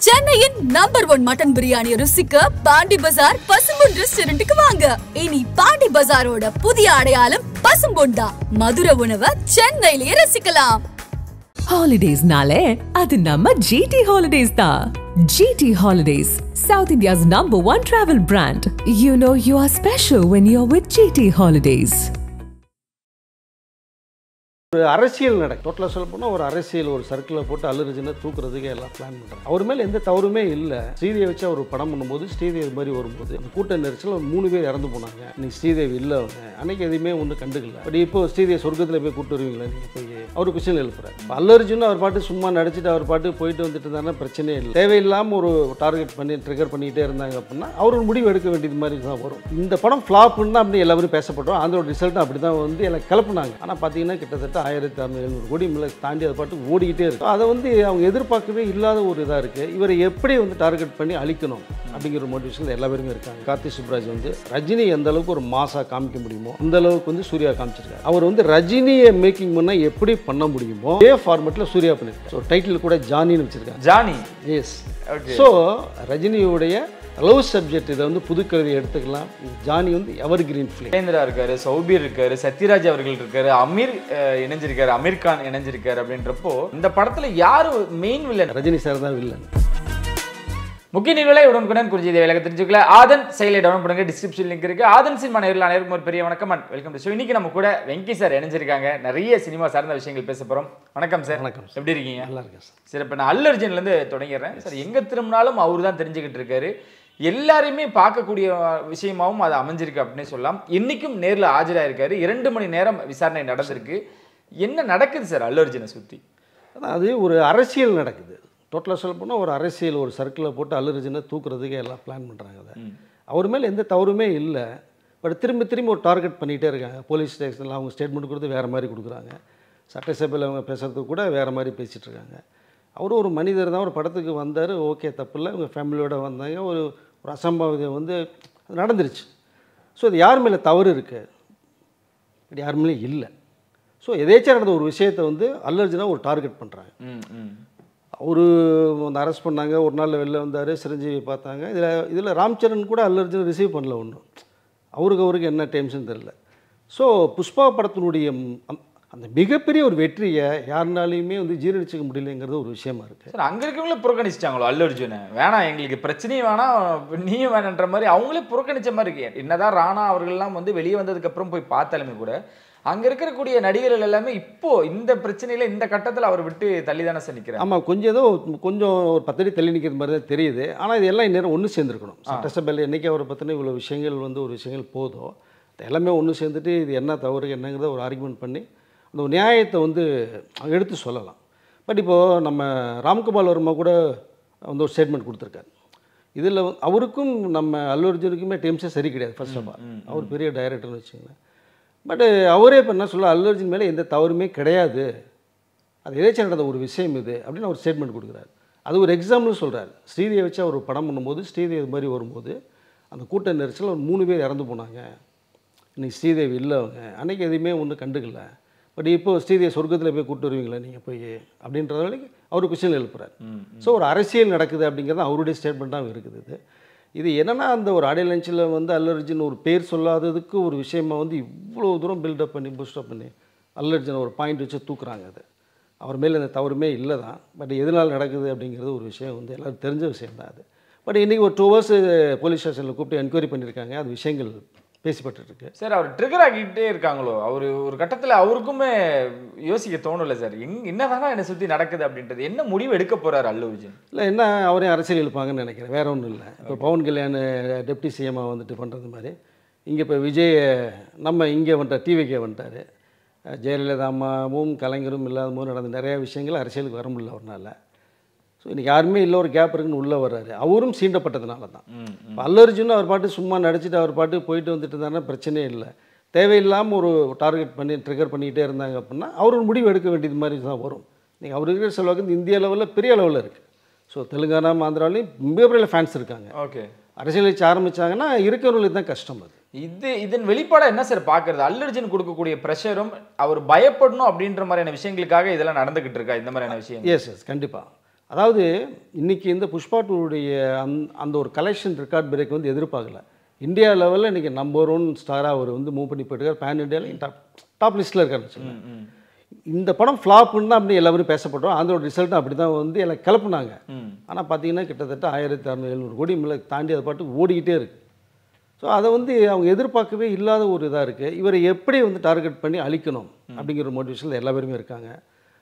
சென்னையின் number 1 mutton biryani ருசிக்க பாண்டி பஜார் பசும்பொன் ரெஸ்டாரண்ட்டுக்கு வாங்க. இனி பாண்டி பஜாரோட புதிய அடையாளம் பசும்பொன் தான். மதுரை உணவை சென்னையிலேயே ரசிக்கலாம். Holidays nale adu namma GT Holidays da. GT Holidays, South India's #1 travel brand. You know you are special when you're with GT Holidays. ஒரு அரசியல் நடக்கும். டோட்டலாக சொல்ல போனால் ஒரு அரசியல் ஒரு சர்க்கிளில் போட்டு அல்லுரிஜினை தூக்குறதுக்கு எல்லாம் பிளான் பண்ணுறாங்க. அவர் மேலே எந்த தவறுமே இல்லை. ஸ்ரீதேவி வச்சு அவர் படம் பண்ணும்போது ஸ்ரீதேவி மாதிரி வரும்போது அந்த கூட்ட நெரிசல் ஒரு 3 பேர் இறந்து போனாங்க. இன்னைக்கு ஸ்ரீதேவி இல்லை, அவங்க அன்னைக்கு எதுவுமே ஒன்றும் கண்டுக்கல. பட் இப்போ ஸ்ரீதேவி சொர்க்கத்தில் போய் கூட்டு வருவீங்களா நீங்கள் போய் அவர் கொஸ்டின் எழுப்புறாரு. அல்லுரிஜின் அவர் பாட்டு சும்மா நடிச்சுட்டு அவர் பாட்டு போயிட்டு வந்துட்டு இருந்தாருன்னா பிரச்சனையே இல்லை. தேவையில்லாமல் ஒரு டார்கெட் பண்ணி ட்ரிகர் பண்ணிக்கிட்டே இருந்தாங்க அப்படின்னா அவர் ஒரு முடிவு எடுக்க வேண்டியது மாதிரி தான் வரும். இந்த படம் ஃப்ளாப்னு தான் அப்படி எல்லாரும் பேசப்பட்டோம். அதோட ரிசல்ட்டும் அப்படி தான் வந்து எல்லாம் கிளப்புனாங்க. ஆனால் பார்த்தீங்கன்னா கிட்டத்தட்ட 1600 கோடி மேலே தாண்டி அதை பாட்டு ஓடிக்கிட்டே இருக்கு. அதை வந்து அவங்க எதிர்பார்க்கவே இல்லாத ஒரு இதாக இருக்குது. இவரை எப்படி வந்து டார்கெட் பண்ணி அழிக்கணும் அப்படிங்கிற ஒரு மோட்டிவேஷன் எல்லா பேருமே இருக்காங்க. கார்த்தி சுப்ராஜ் வந்து ரஜினி எந்த அளவுக்கு ஒரு மாசா காமிக்க முடியுமோ அந்த அளவுக்கு வந்து சூர்யா காமிச்சிருக்காரு. அவர் வந்து ரஜினியை மேக்கிங் பண்ணால் எப்படி பண்ண முடியுமோ அதே ஃபார்மெட்டில் சூர்யா பண்ணியிருக்காரு. ஸோ டைட்டில் கூட ஜானின்னு வச்சிருக்காங்க. Johnny, yes. ஸோ ரஜினியுடைய லவ் சப்ஜெக்ட் இதை வந்து புதுக்கவிதை எடுத்துக்கலாம். ஜானி வந்து எவர் கிரீன் ஃபிலிம். ஜெயேந்திரா இருக்காரு, சௌபீர் இருக்காரு, சத்யராஜ் அவர்கள் இருக்காரு, அமீர் இணைஞ்சிருக்காரு, அமீர் கான் இணைஞ்சிருக்காரு. அப்படின்றப்போ இந்த படத்துல யாரு மெயின் வில்லன்? ரஜினி சார் தான் வில்லன். முக்கிய நிகழ்வுகளை உடனுக்குடன் குறிஞ்சி விலக தெரிஞ்சுக்கல ஆதன் செயலை டவுன் பண்ணுங்க. டிஸ்கிரிப்ஷன் லிங்க் இருக்கு. ஆதன் சினிமா நேரில் அனைவருக்கும் ஒரு பெரிய வணக்கம் அண்ட் வெல்கம் டு ஷோ. இன்னைக்கு நம்ம கூட வெங்கி சார் இணைஞ்சிருக்காங்க. நிறைய சினிமா சார்ந்த விஷயங்கள் பேச போறோம். வணக்கம் சார். வணக்கம். எப்படி இருக்கீங்க? நல்லா இருக்கேன் சார். சரி, இப்போ நான் அல்லு அர்ஜுன்ல இருந்து தொடங்கிடுறேன் சார். எங்க திரும்பினாலும் அவரு தான் தெரிஞ்சுக்கிட்டு இருக்காரு. எல்லாருமே பார்க்கக்கூடிய விஷயமாவும் அது அமைஞ்சிருக்கு அப்படின்னு சொல்லலாம். இன்னைக்கும் நேரில் ஆஜராயிருக்காரு. 2 மணி நேரம் விசாரணை நடந்திருக்கு. என்ன நடக்குது சார் அல்லு அர்ஜுனை சுற்றி? அது ஒரு அரசியல் நடக்குது. டோட்டலாக சொல்ல போனால் ஒரு அரசியல் ஒரு சர்க்கிளில் போட்டு அல்லுரிஜினை தூக்குறதுக்கு எல்லாம் பிளான் பண்ணுறாங்க. அதை அவர் மேலே எந்த தவறுமே இல்லை. பட் திரும்பி ஒரு டார்கெட் பண்ணிகிட்டே இருக்காங்க. போலீஸ் ஸ்டேஷனில் அவங்க ஸ்டேட்மெண்ட் கொடுத்து வேறு மாதிரி கொடுக்குறாங்க. சட்டசபையில் அவங்க பேசுகிறதுக்கு கூட வேறு மாதிரி பேசிகிட்டு இருக்காங்க. அவரும் ஒரு மனிதர் தான். ஒரு படத்துக்கு வந்தார், ஓகே, தப்பு இல்லை. அவங்க ஃபேமிலியோடு வந்தாங்க. ஒரு அசம்பாவிதம் வந்து நடந்துருச்சு. ஸோ அது யார் மேலே தவறு இருக்குது? இப்படி யார் மேலே இல்லை. ஸோ எதேச்சும் நடந்த ஒரு விஷயத்தை வந்து அல்லு அர்ஜுனை ஒரு டார்கெட் பண்ணுறாங்க. அவரு வந்து அரெஸ்ட் பண்ணாங்க. ஒரு நாள் வெளில வந்தார், சிரஞ்சீவி பார்த்தாங்க. இதில் ராம்சரண் கூட அல்லு அர்ஜுன் ரிசீவ் பண்ணல ஒன்றும். அவருக்கு என்ன டென்ஷன் தெரில. ஸோ புஷ்பா படத்தினுடைய அந்த மிகப்பெரிய ஒரு வெற்றியை யாருனாலையுமே வந்து ஜீரணிச்சிக்க முடியலைங்கிறது ஒரு விஷயமா இருக்குது. சார், அங்கே இருக்கவங்களே புறக்கணிச்சிட்டாங்களோ அல்லு அர்ஜுனை? வேணாம், எங்களுக்கு பிரச்சனையும் வேணாம், நீயும் வேணான்ற மாதிரி அவங்களே புறக்கணிச்ச மாதிரி இருக்கு. என்னதான் ராணா அவர்கள்லாம் வந்து வெளியே வந்ததுக்கப்புறம் போய் பார்த்தாலுமே கூட அங்கே இருக்கக்கூடிய நடிகர்கள் எல்லாமே இப்போ இந்த பிரச்சனையில் இந்த கட்டத்தில் அவர் விட்டு தள்ளி தானே சார் நிற்கிறார். ஆமாம், கொஞ்சம் ஒரு 10 அடி தள்ளி நிற்கிற மாதிரி தான் தெரியுது. ஆனால் இது எல்லாம் இந்நேரம் ஒன்று சேர்ந்துருக்கணும். சட்டசபையில் என்றைக்கு அவரை பற்றின இவ்வளோ விஷயங்கள் வந்து ஒரு விஷயங்கள் போதும், எல்லாமே ஒன்று சேர்ந்துட்டு இது என்ன தவறு என்னங்கிறத ஒரு ஆர்குமெண்ட் பண்ணி அந்த ஒரு நியாயத்தை வந்து எடுத்து சொல்லலாம். பட் இப்போது நம்ம ராம்கோபால் வர்மா கூட வந்து ஒரு ஸ்டேட்மெண்ட் கொடுத்துருக்காரு. இதில் அவருக்கும் நம்ம அல்லு அர்ஜுனுக்குமே டீம்ஸே சரி கிடையாது. ஃபர்ஸ்ட் ஆஃப் ஆல் அவர் பெரிய டைரக்டர்னு வச்சுங்களேன். பட்டு அவரே இப்போ என்ன சொல்ல, அல்லு அர்ஜுன் மேலே எந்த தவறுமே கிடையாது, அது எதாச்சும் நடந்த ஒரு விஷயம் இது அப்படின்னு அவர் ஸ்டேட்மெண்ட் கொடுக்குறாரு. அது ஒரு எக்ஸாம்பிள் சொல்கிறார். ஸ்ரீதேவி வச்சு அவர் படம் பண்ணும்போது ஸ்ரீதேவி இது மாதிரி வரும்போது அந்த கூட்ட நெரிசல் ஒரு 3 பேர் இறந்து போனாங்க. இன்னைக்கு ஸ்ரீதேவி இல்லை, அவங்க அன்றைக்கி எதுவுமே ஒன்றும் கண்டுக்கல. பட் இப்போ ஸ்ரீதேவி சொர்க்கத்தில் போய் கூப்பிட்டு வருவீங்களா நீங்கள் போய் அப்படின்றத வரைக்கும் அவர் கொஸ்டின் எழுப்புறாரு. ஸோ ஒரு அரசியல் நடக்குது அப்படிங்கிறது அவருடைய ஸ்டேட்மெண்ட்டாகவும் இருக்குது. இது என்னென்னா அந்த ஒரு ஆடியோ லஞ்சில் வந்து அல்லு அர்ஜுன் ஒரு பேர் சொல்லாததுக்கு ஒரு விஷயமா வந்து இவ்வளோ தூரம் பில்டப் பண்ணி பூஸ்டப் பண்ணி அல்லு அர்ஜுன் ஒரு பாயிண்ட் வச்சு தூக்குறாங்க. அது அவர் மேலே எந்த தவறுமே இல்லை தான். பட் எதனால் நடக்குது அப்படிங்கிறது ஒரு விஷயம் வந்து எல்லோரும் தெரிஞ்ச விஷயம் தான் அது. பட் இன்றைக்கி ஒரு 2 hours போலீஸ் ஸ்டேஷனில் கூப்பிட்டு என்கொயரி பண்ணியிருக்காங்க. அது விஷயங்கள் பேசிப்பட்டுருக்கு. சார், அவர் ட்ரிகர் ஆகிட்டே இருக்காங்களோ? அவர் ஒரு கட்டத்தில் அவருக்குமே யோசிக்க தோணலை சார், என்னதானா என்னை சுற்றி நடக்குது அப்படின்றது. என்ன முடிவு எடுக்க போகிறார் அல்லு அர்ஜுன்? இல்லை, என்ன அவரையும் அரசியல் எழுப்பாங்கன்னு நினைக்கிறேன், வேறு ஒன்றும் இல்லை. இப்போ பவன் கல்யாண் டெப்டி சிஎம்மாக வந்துட்டு பண்ணுறது மாதிரி இங்கே இப்போ விஜய் நம்ம இங்கே வந்துட்டார், டிவிக்கே வந்துட்டார். ஜெயலலிதா அம்மாவும் கலைஞரும் இல்லாத போது நடந்த நிறையா விஷயங்கள் அரசியலுக்கு வர முடியல அவரால். ஸோ இன்றைக்கி யாருமே இல்லை, ஒரு கேப் இருக்குன்னு உள்ளே வர்றாரு. அவரும் சீண்டப்பட்டதுனால தான். இப்போ அல்லு அர்ஜுன் அவர் பாட்டு சும்மா நடிச்சுட்டு அவர் பாட்டு போயிட்டு வந்துட்டு இருந்தாருன்னா பிரச்சனையே இல்லை. தேவையில்லாமல் ஒரு டார்கெட் பண்ணி ட்ரிகர் பண்ணிக்கிட்டே இருந்தாங்க அப்படின்னா அவர் ஒரு முடிவு எடுக்க வேண்டியது மாதிரி தான் வரும். நீங்கள் அவர் இருக்கிற செலவுக்கு இந்திய லெவலில் பெரிய லெவலில் இருக்குது. ஸோ தெலுங்கானா ஆந்திராவிலையும் மிகப்பெரிய ஃபேன்ஸ் இருக்காங்க. ஓகே, அரசியல் வச்சு ஆரம்பித்தாங்கன்னா இருக்கிறவங்களுக்கு தான் கஷ்டம். அது இதன் வெளிப்பாடாக என்ன சார் பார்க்குறது? அல்லு அர்ஜுன் கொடுக்கக்கூடிய ப்ரெஷரும் அவர் பயப்படணும் அப்படின்ற மாதிரியான விஷயங்களுக்காக இதெல்லாம் நடந்துக்கிட்டு இருக்கா இந்த மாதிரியான விஷயம்? எஸ் கண்டிப்பாக. அதாவது இன்றைக்கி இந்த புஷ்பா டூடைய அந்த ஒரு கலெக்ஷன் ரெக்கார்ட் பிரேக் வந்து எதிர்பார்க்கல. இந்தியா லெவலில் இன்றைக்கி நம்பர் 1 ஸ்டாராக அவர் வந்து மூவ் பண்ணி போயிட்டுருக்கார். பேன் இண்டியாவில் டாப் லிஸ்ட்டில் இருக்காருன்னு வச்சுக்கோங்க. இந்த படம் ஃப்ளாப்புன்னு தான் அப்படி எல்லாரும் பேசப்பட்டோம். அதோட ரிசல்ட்டும் அப்படி தான் வந்து எல்லாம் கிளப்புனாங்க. ஆனால் பார்த்தீங்கன்னா கிட்டத்தட்ட 1600-1700 கோடி மேலே தாண்டி அதை பாட்டு ஓடிக்கிட்டே இருக்குது. ஸோ அதை வந்து அவங்க எதிர்பார்க்கவே இல்லாத ஒரு இதாக இருக்குது. இவரை எப்படி வந்து டார்கெட் பண்ணி அழிக்கணும் அப்படிங்கிற மோட்டிவேஷனில் எல்லா பேருமே இருக்காங்க.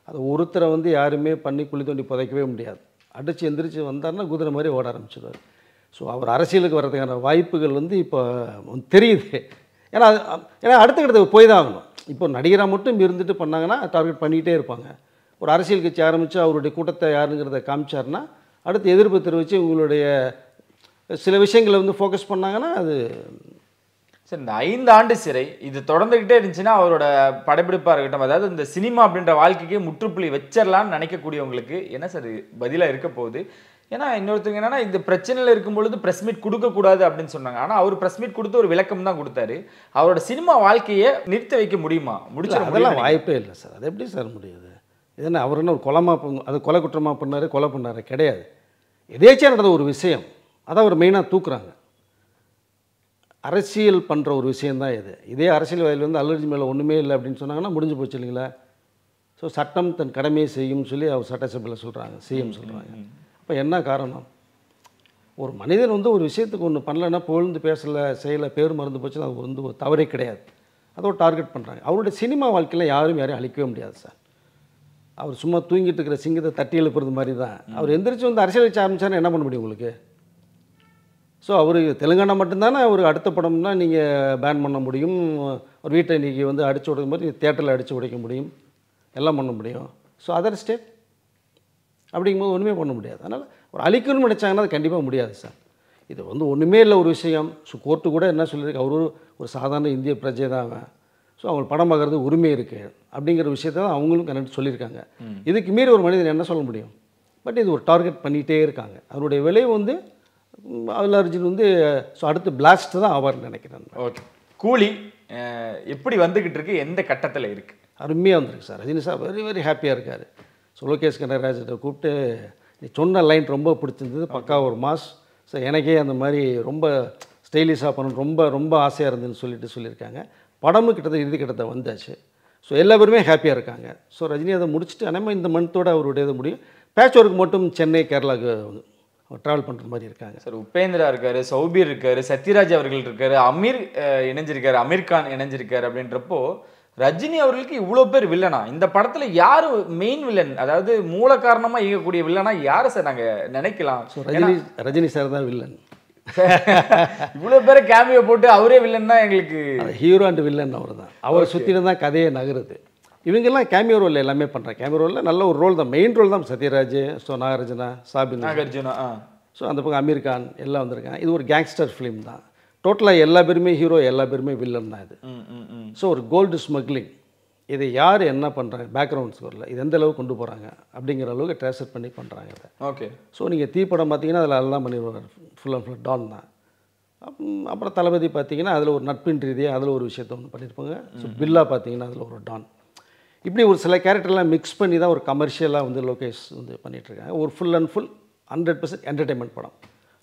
அதை ஒருத்தரை வந்து யாருமே பண்ணி குழி தோண்டி புதைக்கவே முடியாது. அடித்து எந்திரிச்சு வந்தார்னா குதிரை மாதிரி ஓட ஆரம்பிச்சிடுவார். ஸோ அவர் அரசியலுக்கு வர்றதுக்கான வாய்ப்புகள் வந்து இப்போ தெரியுது. ஏன்னா அடுத்த கட்டத்துக்கு போய் தான் ஆகணும். இப்போ நடிகராக மட்டும் இருந்துட்டு பண்ணாங்கன்னா டார்கெட் பண்ணிக்கிட்டே இருப்பாங்க. ஒரு அரசியல் கட்சி ஆரம்பித்து அவருடைய கூட்டத்தை யாருங்கிறத காமிச்சார்னா அடுத்து எதிர்ப்பு தெரிவித்து உங்களுடைய சில விஷயங்களை வந்து ஃபோக்கஸ் பண்ணாங்கன்னா அது சார். இந்த 5 ஆண்டு சிறை இது தொடர்ந்துக்கிட்டே இருந்துச்சுன்னா அவரோட படப்பிடிப்பாக இருக்கட்டும், அதாவது இந்த சினிமா அப்படின்ற வாழ்க்கைக்கே முற்றுப்புள்ளி வச்சிடலான்னு நினைக்கக்கூடியவங்களுக்கு என்ன சார் பதிலாக இருக்க போகுது? ஏன்னா இன்னொருத்தங்க என்னன்னா இந்த பிரச்சனையில் இருக்கும் பொழுது ப்ரெஸ் மீட் கொடுக்கக்கூடாது அப்படின்னு சொன்னாங்க. ஆனால் அவர் ப்ரெஸ் மீட் கொடுத்து ஒரு விளக்கம் தான் கொடுத்தாரு. அவரோட சினிமா வாழ்க்கையை நிறுத்தி வைக்க முடியுமா? அதெல்லாம் வாய்ப்பே இல்லை சார். அது எப்படி சார் முடியுது? இதுனா அவர் என்ன ஒரு அது கொலை குற்றமாக பண்ணார், கொலை பண்ணார் கிடையாது. எதேச்சியாக நடந்த ஒரு விஷயம் அதை அவர் மெயினாக தூக்குறாங்க. அரசியல் பண்ணுற ஒரு விஷயந்தான் இது. இதே அரசியல்வாதிகள் வந்து அல்லர்ஜி மேலே ஒன்றுமே இல்லை அப்படின்னு சொன்னாங்கன்னா முடிஞ்சு போச்சு இல்லைங்களா? ஸோ சட்டம் தன் கடமையை செய்யும்னு சொல்லி அவர் சட்டசபையில் சொல்கிறாங்க, சிஎம் சொல்கிறாங்க. அப்போ என்ன காரணம்? ஒரு மனிதன் வந்து ஒரு விஷயத்துக்கு ஒன்று பண்ணலைன்னா புகழ்ந்து பேசலை செய்யலை பேர் மறந்து போச்சுன்னா அது வந்து ஒரு தவறே கிடையாது. அதை ஒரு டார்கெட் பண்ணுறாங்க. அவருடைய சினிமா வாழ்க்கையில் யாரையும் அழிக்கவே முடியாது சார். அவர் சும்மா தூங்கிட்டு இருக்கிற சிங்கத்தை தட்டி எழுப்புறது மாதிரி தான். அவர் எந்திரிச்சு வந்து அரசியல் வச்சு ஆரம்பிச்சாருன்னா என்ன பண்ண முடியும் உங்களுக்கு? ஸோ அவர் தெலுங்கானா மட்டும்தானே ஒரு அடுத்த படம்னா நீங்கள் பேன் பண்ண முடியும். ஒரு வீட்டை இன்றைக்கி வந்து அடித்து உடைக்கும் மாதிரி தேட்டரில் அடித்து உடைக்க முடியும், எல்லாம் பண்ண முடியும். ஸோ அதர் ஸ்டேட் அப்படிங்கும்போது ஒன்றுமே பண்ண முடியாது. அதனால் ஒரு அழிக்கணும்னு நினச்சாங்கன்னா அது கண்டிப்பாக முடியாது சார். இது வந்து ஒன்றுமே இல்லை ஒரு விஷயம். ஸோ கோர்ட்டு கூட என்ன சொல்லியிருக்கு, அவரு ஒரு சாதாரண இந்திய பிரஜை தான் அவன். ஸோ அவங்க படம் பார்க்குறது உரிமை இருக்குது அப்படிங்கிற விஷயத்த தான் அவங்களும் கரெக்ட் சொல்லியிருக்காங்க. இதுக்கு மீறி ஒரு மனிதன் என்ன சொல்ல முடியும்? பட் இது ஒரு டார்கெட் பண்ணிகிட்டே இருக்காங்க. அதனுடைய விளைவு வந்து அல்லு அர்ஜுன் வந்து ஸோ அடுத்து பிளாஸ்ட் தான் ஆவார்னு நினைக்கிறேன். ஓகே, கூலி எப்படி வந்துக்கிட்டு இருக்கு, எந்த கட்டத்தில் இருக்குது? அருமையாக வந்துருக்கு sir. Rajini sir very very ஹாப்பியாக இருக்கார். ஸோ லோகேஷ் கனகராஜை கூப்பிட்டு நீ சொன்ன லைன் ரொம்ப பிடிச்சிருந்தது, பக்கா ஒரு மாஸ். ஸோ எனக்கே அந்த மாதிரி ரொம்ப ஸ்டைலிஷாக பண்ணணும் ரொம்ப ரொம்ப ஆசையாக இருந்ததுன்னு சொல்லியிருக்காங்க. படமும் கிட்டத்தட்ட இறுதி கட்டத்தை வந்தாச்சு. ஸோ எல்லா பேருமே ஹாப்பியாக இருக்காங்க. ஸோ ரஜினி அதை முடிச்சுட்டு அனைமா இந்த மந்த்தோடு அவருடைய இதை முடியும். பேட்ச் ஒர்க் மட்டும் சென்னை கேரளாவுக்கு ட்ராவல் பண்ணுற மாதிரி இருக்காங்க சார். உபேந்திரா இருக்கார், சௌபீர் இருக்கார், சத்யராஜ் அவர்கள் இருக்கார், அமீர் இணைஞ்சிருக்காரு, அமீர் கான் இணைஞ்சிருக்காரு. அப்படின்றப்போ ரஜினி அவர்களுக்கு இவ்வளோ பேர் வில்லனா? இந்த படத்தில் யார் மெயின் வில்லன், அதாவது மூல காரணமாக இயக்கக்கூடிய வில்லனா யாரை சார் நாங்கள் நினைக்கலாம்? ஸோ ரஜினி சார் தான் வில்லன். இவ்வளோ பேரை கேமியோ போட்டு அவரே வில்லன் தான் எங்களுக்கு. ஹீரோ அண்ட் வில்லன் அவர் தான். அவரை சுற்றிலும் தான் கதையை நகருது. இவங்கெல்லாம் கேமியோ ரோல் எல்லாமே பண்ணுறாங்க. கேமியோ ரோலில் நல்ல ஒரு ரோல் தான், மெயின் ரோல் தான். சத்யராஜ், ஸோ நாகார்ஜுனா, நாகார்ஜுனா, ஸோ அந்த பக்கம் அமீர் கான் எல்லாம் வந்திருக்காங்க. இது ஒரு கேங்ஸ்டர் ஃபிலிம் தான். டோட்டலாக எல்லா பேருமே ஹீரோ, எல்லா பேருமே வில்லன் தான் இது. ஸோ ஒரு கோல்டு ஸ்மக்லிங், இதை யார் என்ன பண்ணுறாங்க, பேக்ரவுண்ட் ஸ்கோரில் இது எந்த அளவுக்கு கொண்டு போகிறாங்க அப்படிங்கிற அளவுக்கு ட்ரேசர் பண்ணி பண்ணுறாங்க இதை. ஓகே. ஸோ நீங்கள் தீப்படம் பார்த்தீங்கன்னா அதில் அதெல்லாம் பண்ணிடுவார், ஃபுல் அண்ட் ஃபுல் டான் தான். அப்புறம் தளபதி பார்த்தீங்கன்னா அதில் ஒரு நட்பின் ரீதியாக அதில் ஒரு விஷயத்தை ஒன்று பண்ணியிருப்பாங்க. ஸோ பில்லா பார்த்தீங்கன்னா அதில் ஒரு டான். இப்படி ஒரு சில கேரக்டர்லாம் மிக்ஸ் பண்ணி தான் ஒரு கமர்ஷியலாக வந்து லோகேஷ் வந்து பண்ணிகிட்ருக்காங்க. ஒரு ஃபுல் அண்ட் ஃபுல் 100% என்டர்டெயின்மெண்ட் படம்.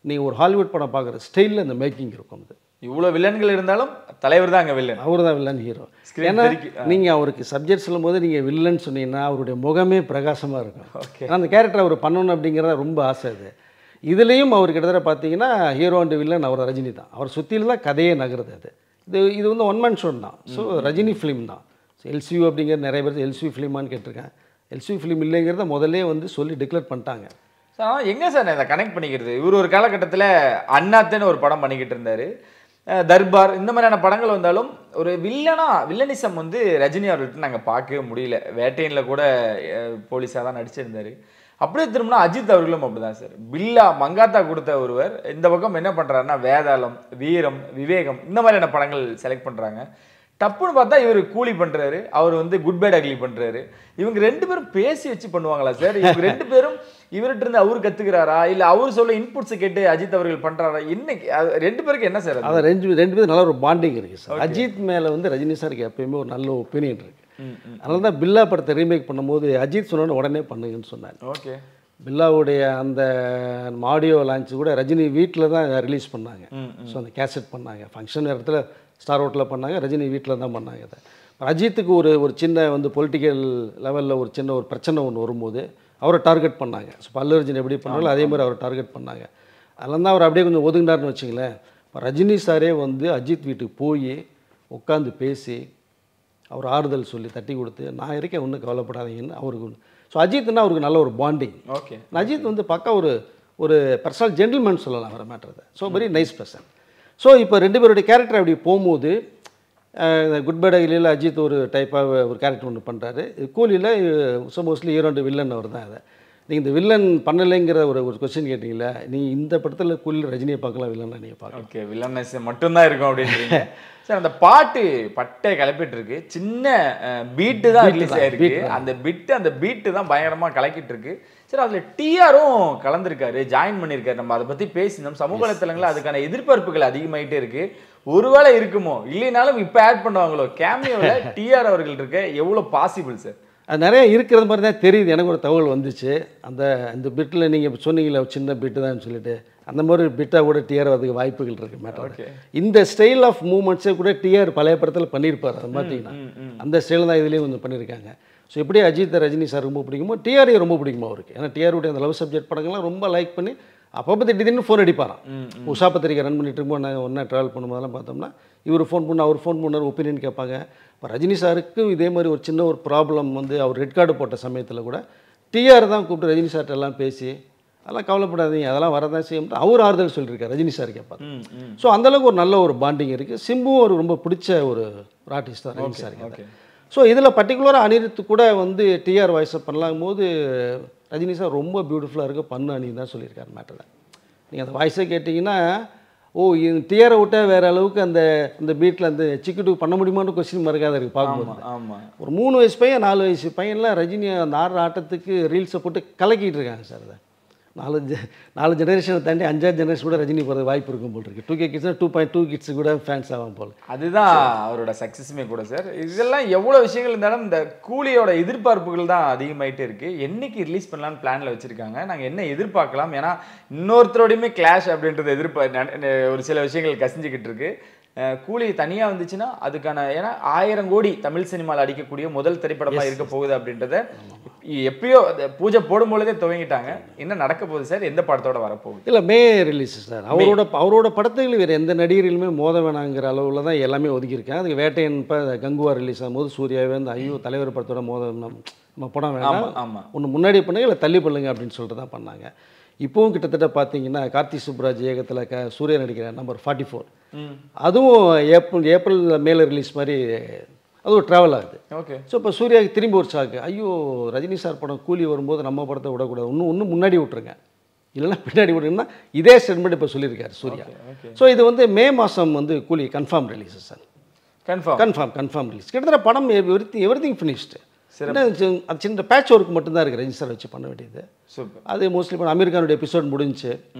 நீங்கள் ஒரு ஹாலிவுட் படம் பார்க்குற ஸ்டைலில் அந்த மேக்கிங் இருக்கும். அது இவ்வளோ வில்லன்கள் இருந்தாலும் தலைவர் தான் அங்கே வில்லன், அவர் தான் வில்லன் ஹீரோ. ஏன்னா நீங்கள் அவருக்கு சப்ஜெக்ட் சொல்லும் போது நீங்கள் வில்லன் சொன்னீங்கன்னா அவருடைய முகமே பிரகாசமாக இருக்கும். ஏன்னா அந்த கேரக்டர் அவர் பண்ணணும் அப்படிங்கிறத ரொம்ப ஆசை. அது இதுலேயும் அவர் கிட்டத்தட்ட பார்த்தீங்கன்னா ஹீரோ அண்ட் வில்லன் அவர் ரஜினி தான். அவர் சுற்றியில் தான் கதையே நகருது. அது இது வந்து ஒன் மேன் ஷோ தான். ஸோ ரஜினி ஃபிலிம் தான். ஸோ எல்சியூ அப்படிங்கிறது நிறைய பேர் எல்சியூ ஃபிலிமான்னு கேட்டிருக்கேன். எல்சியூ ஃபிலிம் இல்லைங்கிறத முதல்லே வந்து சொல்லி டிக்ளேர் பண்ணிட்டாங்க. சார் எங்கே சார் நான் இதை கனெக்ட் பண்ணிக்கிறது? இவர் ஒரு காலகட்டத்தில் அண்ணாத்தேன்னு ஒரு படம் பண்ணிக்கிட்டு இருந்தார், தர்பார் இந்த மாதிரியான படங்கள் வந்தாலும் ஒரு வில்லனிசம் வந்து ரஜினி அவர்கள்ட்ட நாங்கள் பார்க்கவே முடியல. வேட்டையனில் கூட போலீஸாக தான் நடிச்சிருந்தார். அப்படியே திரும்பினா அஜித் அவர்களும் அப்படிதான் சார். பில்லா மங்காத்தா கொடுத்த ஒருவர் இந்த பக்கம் என்ன பண்ணுறாருன்னா வேதாளம், வீரம், விவேகம் இந்த மாதிரியான படங்கள் செலக்ட் பண்ணுறாங்க. டப்புன்னு பார்த்தா இவர் கூலி பண்ணுறாரு, அவர் வந்து குட் பேட் அக்லி பண்ணுறாரு. இவங்க ரெண்டு பேரும் பேசி வச்சு பண்ணுவாங்களா சார்? இவங்க ரெண்டு பேரும் இவர்கிட்ட இருந்து அவர் கற்றுக்கிறாரா இல்லை அவர் சொல்ல இன்புட்ஸை கேட்டு அஜித் அவர்கள் பண்ணுறாரா? இன்னைக்கு ரெண்டு பேருக்கு என்ன சார்? அதை ரெண்டு பேரும் நல்ல ஒரு பாண்டிங் இருக்குது சார். அஜித் மேலே வந்து ரஜினி சாருக்கு எப்பயுமே ஒரு நல்ல ஒப்பீனியன் இருக்குது. அதனால தான் பில்லா படத்தை ரீமேக் பண்ணும்போது அஜித் சொன்னோன்னு உடனே பண்ணுங்கன்னு சொன்னார். ஓகே. பில்லாவுடைய அந்த ஆடியோ லான்ச் கூட ரஜினி வீட்டில் தான் ரிலீஸ் பண்ணாங்க. ஸோ அந்த கேசட் பண்ணாங்க, ஃபங்க்ஷன் இடத்துல ஸ்டார் ஹோட்டலில் பண்ணாங்க, ரஜினி வீட்டில் தான் பண்ணாங்க. அதை அஜித்துக்கு ஒரு சின்ன வந்து பொலிட்டிக்கல் லெவலில் ஒரு சின்ன ஒரு பிரச்சனை ஒன்று வரும்போது அவரை டார்கெட் பண்ணாங்க. ஸோ அல்லு அர்ஜுன் எப்படி பண்ணாலும் அதே மாதிரி அவரை டார்கெட் பண்ணாங்க. அதில் தான் அவர் அப்படியே கொஞ்சம் ஒதுங்கினார்னு வச்சிங்களேன். இப்போ ரஜினி சாரே வந்து அஜித் வீட்டுக்கு போய் உட்காந்து பேசி அவர் ஆறுதல் சொல்லி தட்டி கொடுத்து நான் இருக்கேன் ஒன்றும் கவலைப்படாதீங்கன்னு அவருக்கு. ஸோ அஜித்னா அவருக்கு நல்ல ஒரு பாண்டிங். ஓகே, அஜித் வந்து பக்கா ஒரு பர்சனல் ஜென்டில்மேன் சொல்லலாம் வர matter. So very nice person. So இப்போ 2 பேருடைய கேரக்டர் அப்படி போகும்போது குட் பேட் அகிலியில் அஜித் ஒரு டைப்பாக ஒரு கேரக்டர் ஒன்று பண்ணுறாரு. கூலியில் மோஸ்ட்லி ஹீரோ அண்ட் வில்லன் அவர் தான். அதை நீங்கள் இந்த வில்லன் பண்ணலைங்கிற ஒரு கொஸ்டின் கேட்டிங்களா, நீங்கள் இந்த படத்தில் கூலியில் ரஜினியை பார்க்கலாம், வில்லனை நீங்கள் பார்க்கலாம். ஓகே, வில்லனஸ் மட்டும்தான் இருக்கும் அப்படின்றீங்க. சார் அந்த பாட்டு பட்டை கிளப்பிட்டு இருக்கு, சின்ன பீட்டு தான் ரிலீஸ் ஆயிருக்கு. அந்த பீட்டு தான் பயங்கரமாக கலக்கிட்டு இருக்கு. சார் அதில் டிஆரும் கலந்துருக்காரு, ஜாயின் பண்ணியிருக்காரு. நம்ம அதை பற்றி பேசினோம். சமூக வலைத்தளங்களில் அதுக்கான எதிர்பார்ப்புகள் அதிகமாகிட்டே இருக்கு. ஒருவேளை இருக்குமோ இல்லைனாலும் இப்போ ஆட் பண்ணுவாங்களோ கேமியோவில் டிஆர் அவர்கள் இருக்க எவ்வளோ பாசிபிள் சார்? அது நிறைய இருக்கிறது மாதிரி தான் தெரியுது. எனக்கு ஒரு தகவல் வந்துச்சு. அந்த பிட்டில் நீங்கள் சொன்னீங்களே சின்ன பிட்டு தான் சொல்லிட்டு, அந்த மாதிரி பிட்டாக கூட டிஆர் வரதுக்கு வாய்ப்புகள் இருக்குது மேட்டர். இந்த ஸ்டைல் ஆஃப் மூமெண்ட்ஸே கூட டிஆர் பழைய படத்தில் பண்ணியிருப்பார். அது பார்த்தீங்கன்னா அந்த ஸ்டைல் தான் இதுலேயும் கொஞ்சம் பண்ணியிருக்காங்க. ஸோ எப்படி அஜித் ரஜினி சார் ரொம்ப பிடிக்குமோ டிஆரையே ரொம்ப பிடிக்குமா அவருக்கு. ஏன்னா டிஆருடைய அந்த லவ் சப்ஜெக்ட் படங்கள்லாம் ரொம்ப லைக் பண்ணி அப்பப்போ திடீர்னு ஃபோன் அடிப்பாராம். உஷா பத்திரிக்கை ரன் பண்ணிட்டு இருக்கும்போது நாங்கள் ஒன்றா ட்ராவல் பண்ணும்போதெல்லாம் பார்த்தோம்னா இவர் ஃபோன் பண்ண அவர் ஃபோன் பண்ணார், ஒப்பீனியன் கேட்பாங்க. இப்போ ரஜினி சாருக்கு இதே மாதிரி ஒரு சின்ன ஒரு ப்ராப்ளம் வந்து அவர் ரெட் கார்டு போட்ட சமயத்தில் கூட டிஆர் தான் கூப்பிட்டு ரஜினி சார்ட்ட எல்லாம் பேசி அதெல்லாம் கவலைப்படாதீங்க அதெல்லாம் வரதான் செய்யும் அவர் ஆறுதல் சொல்லியிருக்காரு ரஜினி சார் கேட்பாரு. ஸோ அந்தளவுக்கு ஒரு நல்ல ஒரு பாண்டிங் இருக்குது. சிம்புவும் ஒரு ரொம்ப பிடிச்ச ஒரு ஆர்டிஸ்ட் தான் ரஜினி சாருக்கு. ஸோ இதில் பர்டிகுலராக அனிருத்து கூட வந்து டிஆர் வாய்ஸை பண்ணலாம் போது ரஜினி சார் ரொம்ப பியூட்டிஃபுல்லாக இருக்குது பண்ணு அணி தான் சொல்லியிருக்காரு மேட்டரில். நீங்கள் அந்த வாய்ஸை கேட்டிங்கன்னா டிஆரை விட்டால் வேறு அளவுக்கு அந்த பீட்டில் அந்த சிக்கிட்டு பண்ண முடியுமான்னு கொஸ்டின் மறக்காத இருக்குது பார்க்கும்போது. ஆமாம், ஒரு 3 வயசு பையன் 4 வயசு பையன்லாம் ரஜினி அந்த ஆடுற ஆட்டத்துக்கு ரீல்ஸை போட்டு கலக்கிட்டு இருக்காங்க சார். அதை 4 ஜெனரேஷனை தாண்டி 5ஆவது ஜெனரேஷன் கூட ரஜினி போகிறது வாய்ப்பு இருக்கும் போல் இருக்குது. 2K கிட்ஸ் 2.2 கிட்ஸு கூட ஃபேன்ஸ் ஆகும் போல். அதுதான் அவரோட சக்ஸஸுமே கூட சார். இதெல்லாம் எவ்வளோ விஷயங்கள் இருந்தாலும் இந்த கூலியோட எதிர்பார்ப்புகள் தான் அதிகமாகிட்டே இருக்குது. என்னைக்கு ரிலீஸ் பண்ணலான்னு பிளானில் வச்சுருக்காங்க, நாங்கள் என்ன எதிர்பார்க்கலாம்? ஏன்னா இன்னொருத்தரோடையுமே கிளாஷ் அப்படின்றது ஒரு சில விஷயங்கள் கசிஞ்சிக்கிட்டு இருக்கு. கூலி தனியாக வந்துச்சுன்னா அதுக்கான ஏன்னா 1000 கோடி தமிழ் சினிமாவில் அடிக்கக்கூடிய முதல் திரைப்படமாக இருக்க போகுது அப்படின்றத எப்பயோ பூஜை போடும்பொழுதே துவங்கிட்டாங்க. என்ன நடக்க போகுது சார்? எந்த படத்தோட வரப்போகுது? இல்லை மே ரிலீஸ் சார். அவரோட படத்துகள் வேறு எந்த நடிகர்களுமே மோத வேணாங்கிற அளவில் தான் எல்லாமே ஒதுக்கியிருக்கேன். அதுக்கு வேட்டையன் இப்போ கங்குவா ரிலீஸ் ஆகும்போது சூர்யாவே வந்து ஐயோ தலைவர் படத்தோட நம்ம படம் வேணாம், ஒன்று முன்னாடி பண்ணுங்க இல்லை தள்ளி பண்ணுங்க அப்படின்னு சொல்லிட்டு தான் பண்ணாங்க. இப்போவும் கிட்டத்தட்ட பார்த்தீங்கன்னா கார்த்தி சுப்ராஜ் இயக்கத்தில் சூர்யா நடிக்கிற நம்பர் 44 அதுவும் ஏப்ரல் மேல ரிலீஸ் மாதிரி அது ஒரு ட்ராவல் ஆகுது. ஓகே. ஸோ இப்போ சூர்யாவுக்கு திரும்பி ஒரு ஷாக்கு, ஐயோ ரஜினி சார் படம் கூலி வரும்போது நம்ம படத்தை விடக்கூடாது, இன்னும் முன்னாடி விட்டுருங்க இல்லைன்னா பின்னாடி விட்டுருங்கன்னா இதே ஸ்டேட்மெண்ட் இப்போ சொல்லியிருக்காரு சூர்யா. ஸோ இது வந்து மே மாதம் வந்து கூலி confirm release sir. Confirm release. கிட்டத்தட்ட படம் எவ்ரிதிங் ஃபினிஷ்டு. அது சின்ன பேட்ச் ஒர்க் மட்டும்தான் இருக்குது ரஜினி சார் வச்சு பண்ண வேண்டியது. அது மோஸ்ட்லி இப்போ அமெரிக்கானுடைய எபிசோட் முடிஞ்சு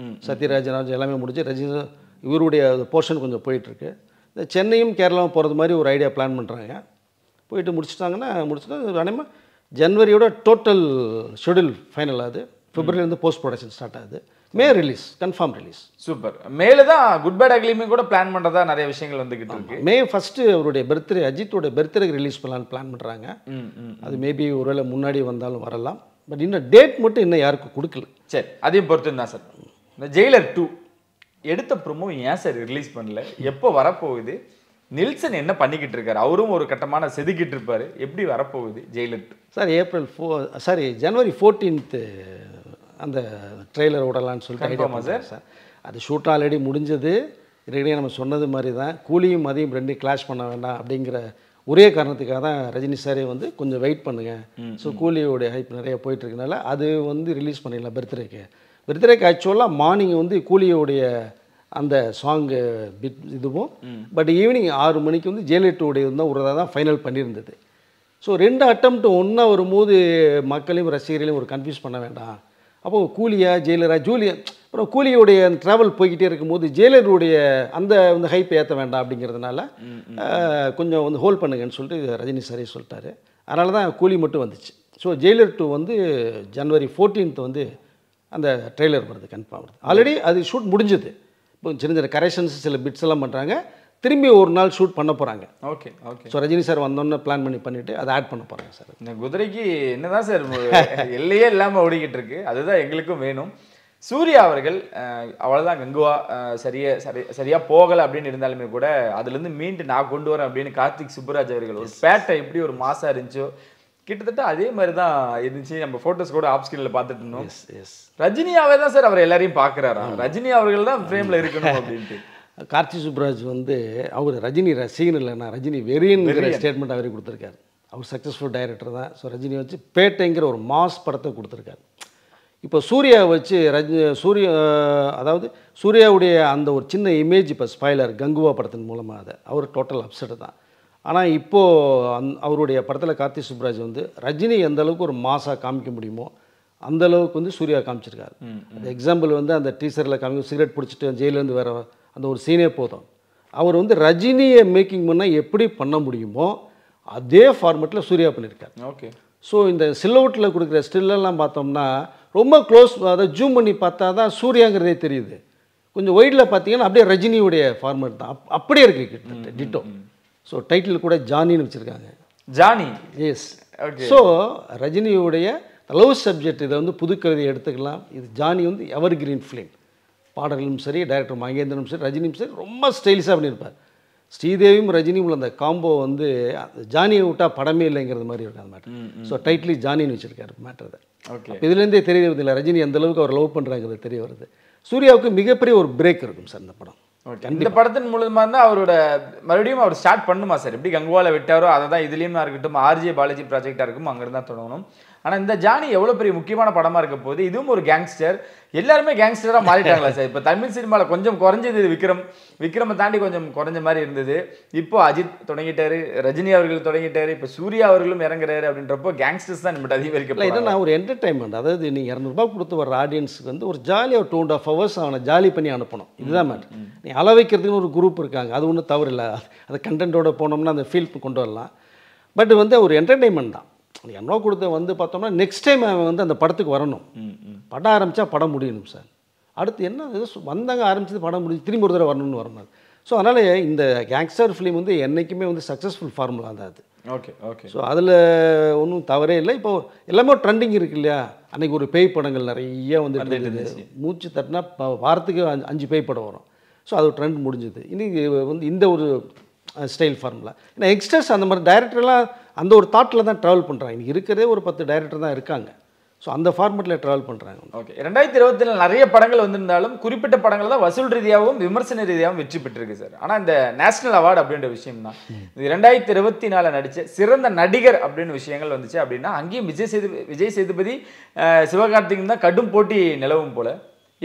சத்யராஜ் எல்லாமே முடிஞ்சு ரஜினி இவருடைய போர்ஷன் கொஞ்சம் போயிட்டுருக்கு. இந்த சென்னையும் கேரளாவும் போகிறது மாதிரி ஒரு ஐடியா பிளான் பண்ணுறாங்க. போயிட்டு முடிச்சுட்டு அனைமா ஜனவரியோட டோட்டல் ஷெடியூல் ஃபைனல் ஆகுது. பிப்ரவரிலேருந்து போஸ்ட் ப்ரொடக்ஷன் ஸ்டார்ட் ஆகுது. மே ரிலீஸ், கன்ஃபார்ம் ரிலீஸ். சூப்பர். மேலே தான் குட் பேட் அக்லியுமே கூட பிளான் பண்ணுறதா நிறைய விஷயங்கள் வந்துக்கிட்டு இருக்கு. மே ஃபஸ்ட்டு அவருடைய பர்த்டே அஜித்தோட பர்த்டேக்கு ரிலீஸ் பண்ணலான்னு பிளான் பண்ணுறாங்க. அது மேபி ஒருவேளை முன்னாடி வந்தாலும் வரலாம். பட் இன்னும் டேட் மட்டும் இன்னும் யாருக்கும் கொடுக்கல. சரி, அதையும் பொறுத்து தான் சார். இந்த ஜெயிலர் 2 எடுத்த ப்ரோமோ ஏன் சார் ரிலீஸ் பண்ணல? எப்போ வரப்போகுது? நில்சன் என்ன பண்ணிக்கிட்டு இருக்காரு? அவரும் ஒரு கட்டமான செதுக்கிட்டு இருப்பாரு. எப்படி வரப்போகுது ஜெயிலர் 2? சார் ஜனவரி 14th அந்த ட்ரெய்லர் விடலான்னு சொல்லிட்டு ஐடியா சார். அது ஷூட் ஆல்ரெடி முடிஞ்சது. ரெடியாக நம்ம சொன்னது மாதிரி தான் கூலியும் மதியம் 2 கிளாஷ் பண்ண வேண்டாம் அப்படிங்கிற ஒரே காரணத்துக்காக தான் ரஜினி சாரே வந்து கொஞ்சம் வெயிட் பண்ணுங்கள். ஸோ கூலியோடைய ஹைப் நிறைய போயிட்டுருக்கனால அது வந்து ரிலீஸ் பண்ணிடலாம் பர்த்டேக்கு ஆக்சுவலாக மார்னிங் வந்து கூலியோடைய அந்த சாங்கு இதுவும் பட் ஈவினிங் 6 மணிக்கு வந்து ஜெயிலர் 2 தான் ஒரு தான் ஃபைனல் பண்ணியிருந்தது. ஸோ 2 அட்டம்ப்ட் ஒன்றா வரும்போது மக்களையும் ரசிகர்களையும் ஒரு கன்ஃபியூஸ் பண்ண வேண்டாம். அப்போது கூலியா ஜெயிலரா அப்புறம் கூலியோடைய ட்ராவல் போய்கிட்டே இருக்கும்போது ஜெயிலருடைய அந்த ஹைப்பை ஏற்ற வேண்டாம் அப்படிங்கிறதுனால கொஞ்சம் வந்து ஹோல்ட் பண்ணுங்கன்னு சொல்லிட்டு ரஜினி சாரே சொல்லிட்டாரு. அதனால தான் கூலி மட்டும் வந்துச்சு. ஸோ ஜெயிலர் 2 வந்து ஜனவரி 14th வந்து அந்த ட்ரெய்லர் வருது கன்ஃபார்ம் வருது. ஆல்ரெடி அது ஷூட் முடிஞ்சது. இப்போ சின்ன சின்ன கரெக்ஷன்ஸ் சில பிட்ஸ் எல்லாம் பண்ணுறாங்க. திரும்பி ஒரு நாள் ஷூட் பண்ண போகிறாங்க. Okay okay. So Rajini sir வந்தோன்னே பிளான் பண்ணிவிட்டு அதை ஆட் பண்ண போகிறாங்க சார். இந்த குதிரைக்கு என்னதான் சார் எல்லையே இல்லாமல் ஓடிக்கிட்டு இருக்கு, அதுதான் எங்களுக்கும் வேணும். சூர்யா அவர்கள் அவ்வளோதான் கங்குவா சரியாக போகலை அப்படின்னு இருந்தாலுமே கூட அதுலேருந்து மீண்டு நான் கொண்டு வரேன் அப்படின்னு கார்த்திக் சுப்புராஜ் அவர்கள் ஒரு பேட்டை எப்படி ஒரு மாசாக இருந்துச்சோ கிட்டத்தட்ட அதே மாதிரி தான் இருந்துச்சு. நம்ம ஃபோட்டோஸ் கூட ஆஃப் ஸ்க்ரீனில் பார்த்துட்டு இருந்தோம். ரஜினியாவே தான் சார் அவர் எல்லாரையும் பார்க்குறாரா, ரஜினி அவர்கள் தான் ஃப்ரேமில் இருக்கணும் அப்படின்ட்டு. கார்த்திக் சுப்புராஜ் வந்து அவர் ரஜினி ரசிகன் இல்லைன்னா ரஜினி வெறியன்கிற ஸ்டேட்மெண்ட் அவரே கொடுத்துருக்காரு. அவர் சக்ஸஸ்ஃபுல் டைரக்டர் தான். ஸோ ரஜினி வச்சு பேட்டைங்கிற ஒரு மாஸ் படத்தை கொடுத்துருக்காரு. இப்போ சூர்யாவை வச்சு அதாவது சூர்யாவுடைய அந்த ஒரு சின்ன இமேஜ் இப்போ ஸ்பாய்லர் கங்குவா படத்தின் மூலமாக அதை அவர் டோட்டல் அப்செட் தான். ஆனால் இப்போது அவருடைய படத்தில் கார்த்திக் சுப்புராஜ் வந்து ரஜினி எந்த அளவுக்கு ஒரு மாஸாக காமிக்க முடியுமோ அந்த அளவுக்கு வந்து சூர்யா காமிச்சிருக்காரு. அந்த எக்ஸாம்பிள் வந்து அந்த டீசரில் காமிக்க சிகரெட் பிடிச்சிட்டு ஜெயிலேருந்து வேறு அந்த ஒரு சீனே போதும். அவர் வந்து ரஜினியை மேக்கிங் பண்ணால் எப்படி பண்ண முடியுமோ அதே ஃபார்மெட்டில் சூர்யா பண்ணியிருக்காரு. ஓகே. ஸோ இந்த சில்லவுட்டில் கொடுக்குற ஸ்டில்லெல்லாம் பார்த்தோம்னா ரொம்ப க்ளோஸ், அதை ஜூம் பண்ணி பார்த்தா தான் சூர்யாங்கிறதே தெரியுது. கொஞ்சம் ஒயிடில் பார்த்தீங்கன்னா அப்படியே ரஜினியுடைய ஃபார்மெட் தான் அப்படியே இருக்குது கிட்டத்தட்ட டிட்டோ. ஸோ டைட்டில் கூட ஜானின்னு வச்சுருக்காங்க. ஜானி. எஸ். ஸோ ரஜினியுடைய லவ் சப்ஜெக்ட் இதை வந்து புதுக்கவிதை எடுத்துக்கலாம். இது ஜானி வந்து எவர் கிரீன் ஃபிலிம். பாடல்களும் சரி, டைரக்டர் மகேந்திரனும் சரி, ரஜினியும் சரி ரொம்ப ஸ்டைலிஷாக பண்ணியிருப்பார். ஸ்ரீதேவியும் ரஜினியும் உள்ள அந்த காம்போ வந்து ஜானியை விட்டால் படமே இல்லைங்கிறது மாதிரி இருக்கும் அந்த மேட்டர். ஸோ டைட்டிலி ஜானின்னு வச்சுருக்காரு மேட்டர் தான். ஓகே. இதுலேருந்தே தெரிய வருது இல்லை ரஜினி எந்த அளவுக்கு அவர் லவ் பண்ணுறாங்கிறது தெரிய வருது. சூர்யாவுக்கு மிகப்பெரிய ஒரு பிரேக் இருக்கும் சார் இந்த படம். இந்த படத்தின் மூலமாக தான் அவரோட மறுபடியும் அவர் ஸ்டார்ட் பண்ணுமா சார்? எப்படி கங்குவாவில் விட்டாரோ அதை தான் இதுலேயும் இருக்கட்டும், ஆர்ஜே பாலாஜி ப்ராஜெக்டாக இருக்கும், அங்கிருந்து தான் தொடங்கணும். ஆனால் இந்த ஜானி எவ்வளோ பெரிய முக்கியமான படமாக இருக்க போது, இதுவும் ஒரு கேங்ஸ்டர், எல்லாருமே கேங்ஸ்டராக மாறிட்டாங்களா சார்? இப்போ தமிழ் சினிமாவில் கொஞ்சம் குறைஞ்சது விக்ரமை தாண்டி கொஞ்சம் குறைஞ்ச மாதிரி இருந்தது. இப்போ அஜித் தொடங்கிட்டாரு, ரஜினி அவர்கள் தொடங்கிட்டாரு, இப்போ சூர்யா அவர்களும் இறங்குறாரு. அப்படின்றப்போ கேங்ஸ்டர்ஸ் தான் நம்ம அதிகரிக்க. என்னன்னா ஒரு என்டர்டைன்மெண்ட், அதாவது நீங்கள் 200 கொடுத்து வர ஆடியன்ஸுக்கு வந்து ஒரு ஜாலியாக ஒரு 2.5 hours அவனை ஜாலி பண்ணி அனுப்பணும். இதுதான் மேட்டர். நீ அளவைக்கிறதுக்குன்னு ஒரு குரூப் இருக்காங்க, அது ஒன்றும் தவறு இல்லை. அந்த கண்டென்ட்டோட போனோம்னா அந்த ஃபீல் கொண்டு வரலாம். பட் வந்து ஒரு என்டர்டைன்மெண்ட் தான். என்ன கொடுத்த வந்து பார்த்தோம்னா நெக்ஸ்ட் டைம் அவன் வந்து அந்த படத்துக்கு வரணும். படம் ஆரம்பித்தா படம் முடியணும் சார். அடுத்து என்ன வந்தாங்க ஆரம்பிச்சது படம் முடிஞ்சு திரும்பி ஒரு தடவை வரணும்னு வரணும். ஸோ அதனால் இந்த கேங்ஸ்டர் ஃபிலிம் வந்து என்றைக்குமே வந்து சக்ஸஸ்ஃபுல் ஃபார்முலா தான் அது. Okay okay. ஸோ அதில் ஒன்றும் தவறே இல்லை. இப்போ எல்லாமே ட்ரெண்டிங் இருக்குது இல்லையா? அன்றைக்கி ஒரு பேய் படங்கள் நிறைய வந்து மூச்சு தட்டினா வாரத்துக்கு 5 பேய் படம் வரும். ஸோ அது ஒரு ட்ரெண்ட் முடிஞ்சுது. இன்றைக்கி வந்து இந்த ஒரு ஸ்டைல் ஃபார்முலா. ஏன்னா யங்ஸ்டர்ஸ் அந்த மாதிரி டைரக்டர்லாம் அந்த ஒரு தாட்டில் தான் ட்ராவல் பண்ணுறாங்க. இன்றைக்கி இருக்கிறதே ஒரு 10 டைரக்டர் தான் இருக்காங்க. ஸோ அந்த ஃபார்மெட்டில் ட்ராவல் பண்ணுறாங்க. ஓகே. 2020 நிறைய படங்கள் வந்திருந்தாலும் குறிப்பிட்ட படங்கள் தான் வசூல் ரீதியாகவும் விமர்சன ரீதியாகவும் வெற்றி பெற்றிருக்கு சார். ஆனால் இந்த நேஷனல் அவார்டு அப்படின்ற விஷயம் தான், இது 2024 நடித்த சிறந்த நடிகர் அப்படின்னு விஷயங்கள் வந்துச்சு அப்படின்னா அங்கேயும் விஜய் சேதுபதி சிவகார்த்திகேயன் தான் கடும் போட்டி நிலவும் போல.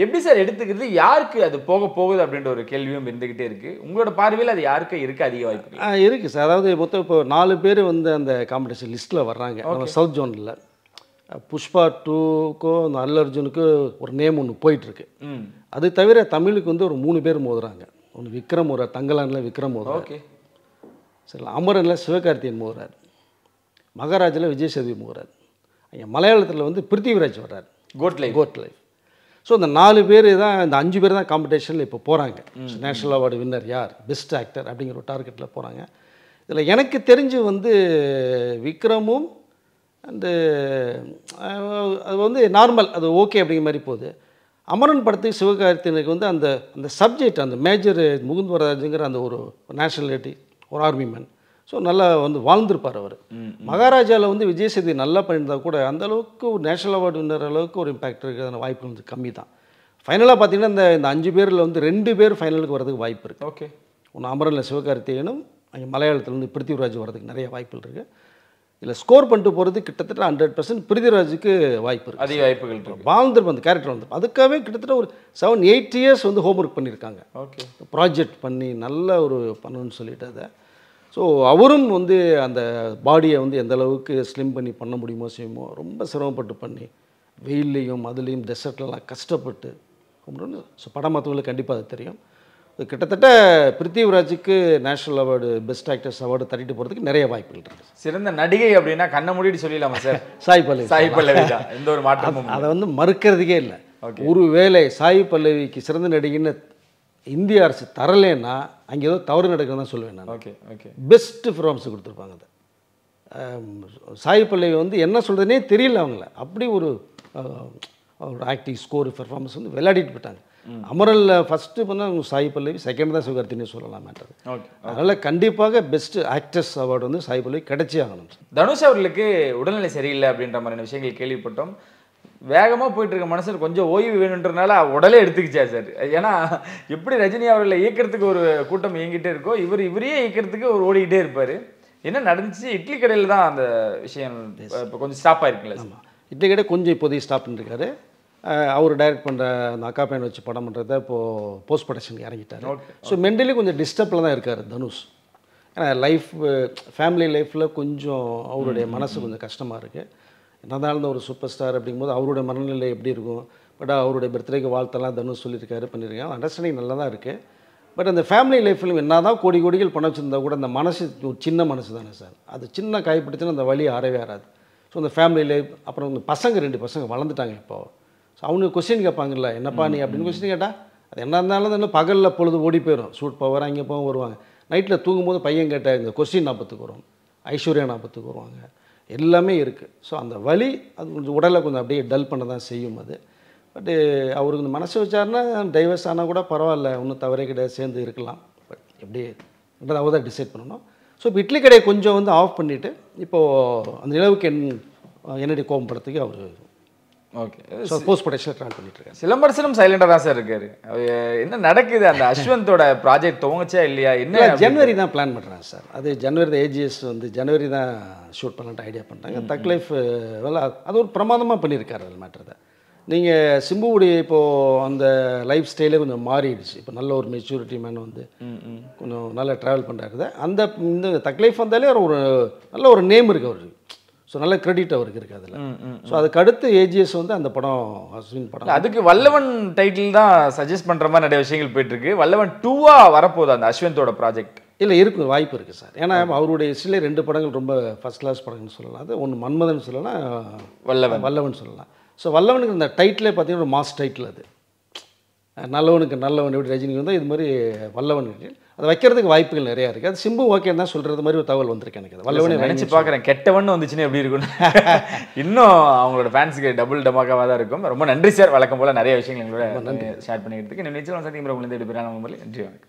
எப்படி சார் எடுத்துக்கிறது, யாருக்கு அது போகுது அப்படின்ற ஒரு கேள்வியும் இருந்துகிட்டே இருக்கு. உங்களோட பார்வையில் அது யாருக்கு இருக்கு அதிக வாய்ப்பு இருக்குது சார்? அதாவது மொத்தம் இப்போ 4 பேர் வந்து அந்த காம்படிஷன் லிஸ்ட்டில் வர்றாங்க. நம்ம சவுத் ஜோனில் புஷ்பா 2க்கோ அந்த அல்லு அர்ஜுனுக்கு ஒரு நேம் ஒன்று போயிட்டுருக்கு. அது தவிர தமிழுக்கு வந்து ஒரு 3 பேர் மோதுறாங்க. ஒன்று விக்ரம் மோதுறார், தங்கலானில் விக்ரம் மோதுறார். ஓகே. சரி, அமரனில் சிவகார்த்திகேயன் மோதுறார், மகாராஜில் விஜய் சேதுபதி மோதுறார், மலையாளத்தில் வந்து பிருத்திவிராஜ் வர்றார், கோட் லைஃப். ஸோ இந்த 4 பேர் தான், இந்த 5 பேர் தான் காம்படிஷனில் இப்போ போகிறாங்க. நேஷனல் அவார்டு வின்னர் யார், பெஸ்ட் ஆக்டர் அப்படிங்கிற ஒரு டார்கெட்டில் போகிறாங்க. இதில் எனக்கு தெரிஞ்சு வந்து விக்ரமும் அண்டு அது வந்து நார்மல், அது ஓகே அப்படிங்கிற மாதிரி போகுது. அமரன் படத்துக்கு சிவகார்த்திகேயனுக்கு வந்து அந்த அந்த சப்ஜெக்ட், அந்த மேஜர் முகுந்த் வரராஜுங்கிற அந்த ஒரு நேஷனாலிட்டி, ஒரு ஆர்மி மேன். ஸோ நல்லா வந்து வாழ்ந்திருப்பார் அவர். மகாராஜாவில் வந்து விஜய் சேதுபதி நல்லா பண்ணியிருந்தால் கூட அந்தளவுக்கு ஒரு நேஷனல் அவார்டு வின்னர் அளவுக்கு ஒரு இம்பேக்ட் இருக்கிற வாய்ப்பு வந்து கம்மி தான். ஃபைனலாக பார்த்தீங்கன்னா இந்த 5 பேரில் வந்து 2 பேர் ஃபைனலுக்கு வரதுக்கு வாய்ப்பு இருக்குது. ஓகே. ஒன்று அமரனில் சிவகார்த்திகேயனும் அங்கே மலையாளத்தில் வந்து பிருத்திவிராஜ் வரதுக்கு நிறைய வாய்ப்புகள் இருக்குது. இல்லை ஸ்கோர் பண்ணிட்டு போகிறது கிட்டத்தட்ட 100% பிருத்திவிராஜுக்கு வாய்ப்பு இருக்குது, அதிக வாய்ப்புகள் இருக்குது. வாழ்ந்துருப்போம் அந்த கேரக்டர் வந்து. அதுக்காகவே கிட்டத்தட்ட ஒரு 7-8 years வந்து ஹோம்ஒர்க் பண்ணியிருக்காங்க. ஓகே. ப்ராஜெக்ட் பண்ணி நல்ல ஒரு பண்ணணும்னு சொல்லிட்டு அதை. ஸோ அவரும் வந்து அந்த பாடியை வந்து எந்த அளவுக்கு ஸ்லிம் பண்ணி பண்ண முடியுமோ செய்யுமோ ரொம்ப சிரமப்பட்டு பண்ணி வெயில்லையும் அதுலேயும் டெசர்ட்லலாம் கஷ்டப்பட்டு. ஸோ படம் மற்றவங்களுக்கு கண்டிப்பாக அது தெரியும். கிட்டத்தட்ட பிருத்திவிராஜுக்கு national award best actors award தட்டிட்டு போகிறதுக்கு நிறைய வாய்ப்புகள் இருக்குது. சிறந்த நடிகை அப்படின்னா கண்ணை மூடிட்டு சொல்லிடலாமா சார்? சாய் பல்லவி தான், எந்த ஒரு மாற்றமும் அதை வந்து மறுக்கிறதுக்கே இல்லை. ஒருவேளை சாய் பல்லவிக்கு சிறந்த நடிகைன்னு இந்திய அரசு தரலைன்னா அங்கே ஏதோ தவறு நடக்குதுன்னு தான் சொல்லுவேன் நான். ஓகே ஓகே பெஸ்ட் பெர்ஃபார்மன்ஸ் கொடுத்துருப்பாங்க அதை. சாய் பல்லவி வந்து என்ன சொல்கிறதுனே தெரியல அவங்கள. அப்படி ஒரு ஆக்டிங் ஸ்கோர் பெர்ஃபார்மன்ஸ் வந்து விளையாடிட்டு போயிட்டாங்க. அமரல்ல ஃபஸ்ட்டு பண்ணால் சாய் பல்லவி, செகண்ட் தான் சிவகார்த்தினே சொல்லலாம் மேட்டர். ஓகே. அதனால் கண்டிப்பாக பெஸ்ட் ஆக்ட்ரஸ் அவார்டு வந்து சாய் பல்லவி கிடைச்சே ஆகணும். தனுஷ் அவர்களுக்கு உடல்நிலை சரியில்லை அப்படின்ற மாதிரியான விஷயங்கள் கேள்விப்பட்டோம். வேகமாக போயிட்டு இருக்க மனுஷன் கொஞ்சம் ஓய்வு வேணுன்றனால உடலே எடுத்துக்கிச்சா சார்? ஏன்னா எப்படி ரஜினி அவர்களை இயக்கிறதுக்கு ஒரு கூட்டம் இயங்கிட்டே இருக்கோ, இவரையே இயக்கிறதுக்கு ஒரு ஓடிக்கிட்டே இருப்பார். என்ன நடந்துச்சு? இட்லி கடையில் தான் அந்த விஷயம் இப்போ கொஞ்சம் ஸ்டாப் ஆயிருக்குல்ல? ஆமாம், இட்லி கடை கொஞ்சம் இப்போதைக்கு ஸ்டாப் பண்ணிருக்காரு. அவர் டைரக்ட் பண்ணுற அந்த அக்கா பையன் வச்சு படம் பண்ணுறத இப்போது போஸ்ட் ப்ரொடக்ஷனுக்கு இறங்கிட்டார். ஸோ மென்டலி கொஞ்சம் டிஸ்டர்பில் தான் இருக்கார் தனுஷ். ஏன்னா லைஃப் ஃபேமிலி லைஃப்பில் கொஞ்சம் அவருடைய மனசு கொஞ்சம் கஷ்டமாக இருக்குது. என்னதான் ஒரு சூப்பர் ஸ்டார் அப்படிங்கும்போது அவருடைய மனநிலை எப்படி இருக்கும்? பட் அவருடைய பர்த்டேக்கு வாழ்த்தெல்லாம் தனுஷ் சொல்லியிருக்காரு, பண்ணியிருக்காங்க. அண்டர்ஸ்டாண்டிங் நல்லா தான் இருக்குது. பட் அந்த ஃபேமிலி லைஃப்லையும் என்ன தான் கோடிகள் பணம் வச்சுருந்தா கூட அந்த மனசு ஒரு சின்ன மனசு தானே சார். அது சின்ன காயப்படுத்தினா அந்த வலி ஆறவே ஆறாது. ஸோ அந்த ஃபேமிலி லைஃப், அப்புறம் இந்த பசங்க 2 பசங்க வளர்ந்துட்டாங்க இப்போ. ஸோ அவங்க கொஸ்டின் கேட்பாங்கல்ல, என்னப்பா நீ அப்படின்னு கொஸ்டின் கேட்டால் அது என்ன இருந்தாலும் தானே பகலில் பொழுது ஓடி போயிடும். ஷூட் போவார், அங்கே போக வருவாங்க. நைட்டில் தூங்கும்போது பையன் கேட்ட இந்த கொஸ்டின் ஞாபகத்துக்கு வரும், ஐஸ்வர்யா ஞாபகத்துக்கு வருவாங்க, எல்லாமே இருக்குது. ஸோ அந்த வலி அது கொஞ்சம் உடலை கொஞ்சம் அப்படியே டல் பண்ண தான் செய்யும் அது. பட்டு அவருக்கு இந்த மனசு வச்சாருன்னா டைவர்ஸ் ஆனால் கூட பரவாயில்ல, ஒன்றும் தவறே கிடையாது, சேர்ந்து இருக்கலாம். பட் எப்படி அவர் தான் டிசைட் பண்ணணும். ஸோ இப்போ இட்லி கடையை கொஞ்சம் வந்து ஆஃப் பண்ணிவிட்டு இப்போது அந்த நிலவுக்கு என்னுடைய கோபம் படத்துக்கு அவர் ஓகே போஸ்ட் ப்ரொடக்ஷனில் ட்ரான் பண்ணிட்டுருக்காரு. சிலம்பரசனும் சைலண்டாக தான் சார் இருக்காரு. என்ன நடக்குது? அந்த அஸ்வந்தோட ப்ராஜெக்ட் துவங்கச்சா இல்லையா? என்ன ஜனவரி தான் பிளான் பண்ணுறாங்க சார். அது ஜனவரி தான், ஏஜிஎஸ் வந்து ஜனவரி தான் ஷூட் பண்ணலான்ட்டு ஐடியா பண்ணுறாங்க. தக் லைஃப் அது ஒரு பிரமாதமாக பண்ணியிருக்காரு. அது மேட்டர் தான். நீங்கள் சிம்புவுடைய இப்போது அந்த லைஃப் ஸ்டைலே கொஞ்சம் மாறிடுச்சு. இப்போ நல்ல ஒரு மெச்சூரிட்டி மேன் வந்து கொஞ்சம் நல்லா ட்ராவல் பண்ணுறாரு. அந்த இந்த தக் லைஃப் வந்தாலே ஒரு நல்ல ஒரு நேம் இருக்குது அவருக்கு. ஸோ நல்ல கிரெடிட் அவருக்கு இருக்குது அதில். ஸோ அதுக்கு அடுத்து ஏஜிஎஸ் வந்து அந்த படம் அஸ்வின் படம். அதுக்கு வல்லவன் டைட்டில் தான் சஜஸ்ட் பண்ணுற மாதிரி நிறைய விஷயங்கள் போயிட்டுருக்கு. வல்லவன் 2ஆ வரப்போகுது அந்த அஸ்வந்தோட ப்ராஜெக்ட்? இல்லை, இருக்குது, வாய்ப்பு இருக்குது சார். ஏன்னா அவருடைய ஹிஸ்ட்ரியிலே 2 படங்கள் ரொம்ப ஃபஸ்ட் கிளாஸ் படங்கள்னு சொல்லலாம். அது ஒன்று மன்மதன் சொல்லலாம், வல்லவன் சொல்லலாம். ஸோ வல்லவனுக்கு இந்த டைட்டிலே பார்த்தீங்கன்னா ஒரு மாஸ் டைட்டில். அது நல்லவனுக்கு நல்லவன் எப்படி ரஜினிக்கு வந்தால் இது மாதிரி வல்லவனுக்கு அதை வைக்கிறதுக்கு வாய்ப்புகள் நிறையா இருக்குது. அது சிம்பு ஓகேன்னு தான் சொல்கிறது மாதிரி ஒரு தகவல் வந்திருக்கு எனக்கு. வல்லவனே நினச்சி பார்க்குறேன், கெட்டவன் வந்துச்சுன்னா எப்படி இருக்குன்னு. இன்னும் அவங்களோட ஃபேன்ஸுக்கு டபுள் டமாக்காவாக தான் இருக்கும். ரொம்ப நன்றி சார், வழக்கம் போல் நிறைய விஷயங்கள் எங்களோட ஷேர் பண்ணிக்கிறதுக்கு. நிச்சயம் சந்திக்கும் நன்றி வணக்கம்.